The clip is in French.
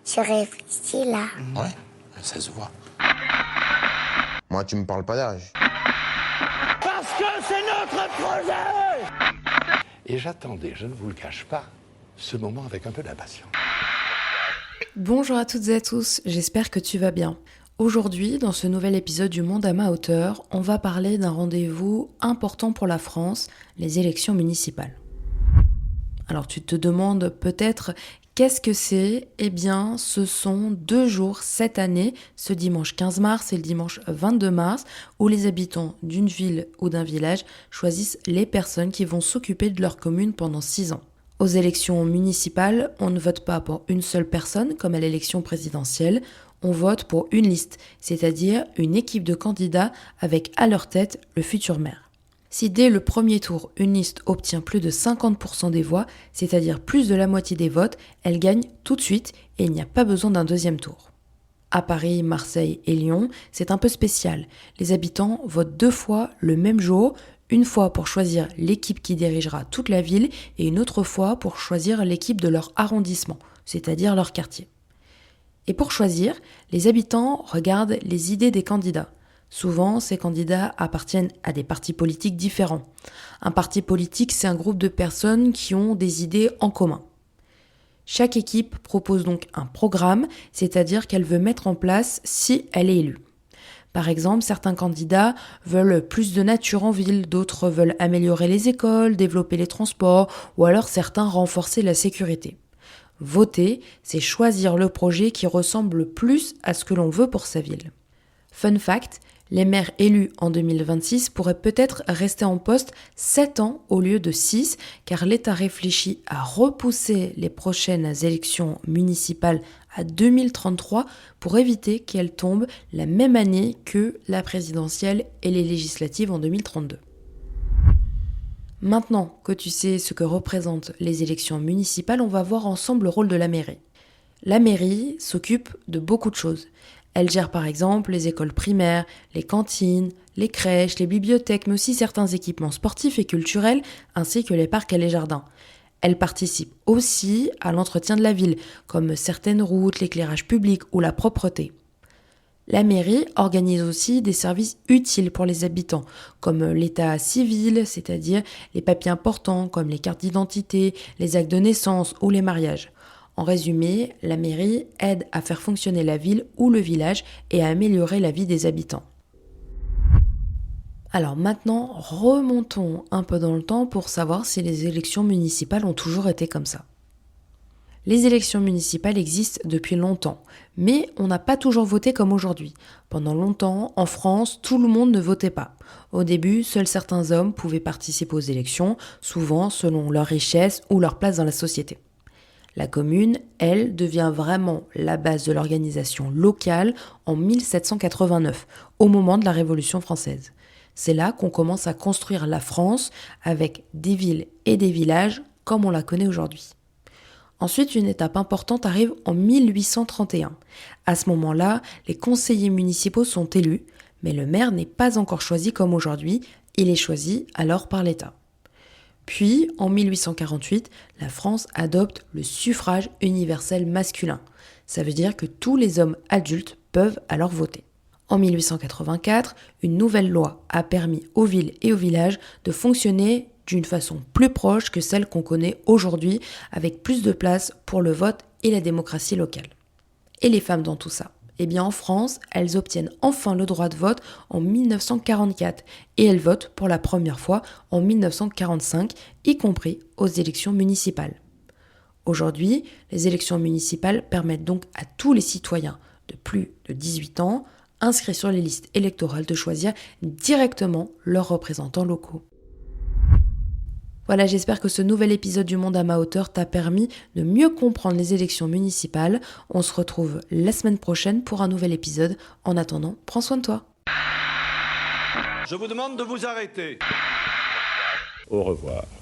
Je réfléchis là. Ouais, ça se voit. Moi, tu me parles pas d'âge. Parce que c'est notre projet! Et j'attendais, je ne vous le cache pas, ce moment avec un peu d'impatience. Bonjour à toutes et à tous, j'espère que tu vas bien. Aujourd'hui, dans ce nouvel épisode du Monde à ma hauteur, on va parler d'un rendez-vous important pour la France, les élections municipales. Alors tu te demandes peut-être qu'est-ce que c'est ? Eh bien, ce sont 2 jours cette année, ce dimanche 15 mars et le dimanche 22 mars, où les habitants d'une ville ou d'un village choisissent les personnes qui vont s'occuper de leur commune pendant 6 ans. Aux élections municipales, on ne vote pas pour une seule personne comme à l'élection présidentielle, on vote pour une liste, c'est-à-dire une équipe de candidats avec à leur tête le futur maire. Si dès le premier tour, une liste obtient plus de 50% des voix, c'est-à-dire plus de la moitié des votes, elle gagne tout de suite et il n'y a pas besoin d'un deuxième tour. À Paris, Marseille et Lyon, c'est un peu spécial. Les habitants votent 2 fois le même jour, une fois pour choisir l'équipe qui dirigera toute la ville et une autre fois pour choisir l'équipe de leur arrondissement, c'est-à-dire leur quartier. Et pour choisir, les habitants regardent les idées des candidats. Souvent, ces candidats appartiennent à des partis politiques différents. Un parti politique, c'est un groupe de personnes qui ont des idées en commun. Chaque équipe propose donc un programme, c'est-à-dire qu'elle veut mettre en place si elle est élue. Par exemple, certains candidats veulent plus de nature en ville, d'autres veulent améliorer les écoles, développer les transports, ou alors certains renforcer la sécurité. Voter, c'est choisir le projet qui ressemble le plus à ce que l'on veut pour sa ville. Fun fact, les maires élus en 2026 pourraient peut-être rester en poste 7 ans au lieu de 6, car l'État réfléchit à repousser les prochaines élections municipales à 2033 pour éviter qu'elles tombent la même année que la présidentielle et les législatives en 2032. Maintenant que tu sais ce que représentent les élections municipales, on va voir ensemble le rôle de la mairie. La mairie s'occupe de beaucoup de choses. Elle gère par exemple les écoles primaires, les cantines, les crèches, les bibliothèques, mais aussi certains équipements sportifs et culturels, ainsi que les parcs et les jardins. Elle participe aussi à l'entretien de la ville, comme certaines routes, l'éclairage public ou la propreté. La mairie organise aussi des services utiles pour les habitants, comme l'état civil, c'est-à-dire les papiers importants comme les cartes d'identité, les actes de naissance ou les mariages. En résumé, la mairie aide à faire fonctionner la ville ou le village et à améliorer la vie des habitants. Alors maintenant, remontons un peu dans le temps pour savoir si les élections municipales ont toujours été comme ça. Les élections municipales existent depuis longtemps, mais on n'a pas toujours voté comme aujourd'hui. Pendant longtemps, en France, tout le monde ne votait pas. Au début, seuls certains hommes pouvaient participer aux élections, souvent selon leur richesse ou leur place dans la société. La commune, elle, devient vraiment la base de l'organisation locale en 1789, au moment de la Révolution française. C'est là qu'on commence à construire la France avec des villes et des villages comme on la connaît aujourd'hui. Ensuite, une étape importante arrive en 1831. À ce moment-là, les conseillers municipaux sont élus, mais le maire n'est pas encore choisi comme aujourd'hui, il est choisi alors par l'État. Puis, en 1848, la France adopte le suffrage universel masculin. Ça veut dire que tous les hommes adultes peuvent alors voter. En 1884, une nouvelle loi a permis aux villes et aux villages de fonctionner d'une façon plus proche que celle qu'on connaît aujourd'hui, avec plus de place pour le vote et la démocratie locale. Et les femmes dans tout ça ? Eh bien en France, elles obtiennent enfin le droit de vote en 1944 et elles votent pour la première fois en 1945, y compris aux élections municipales. Aujourd'hui, les élections municipales permettent donc à tous les citoyens de plus de 18 ans inscrits sur les listes électorales de choisir directement leurs représentants locaux. Voilà, j'espère que ce nouvel épisode du Monde à ma hauteur t'a permis de mieux comprendre les élections municipales. On se retrouve la semaine prochaine pour un nouvel épisode. En attendant, prends soin de toi. Je vous demande de vous arrêter. Au revoir.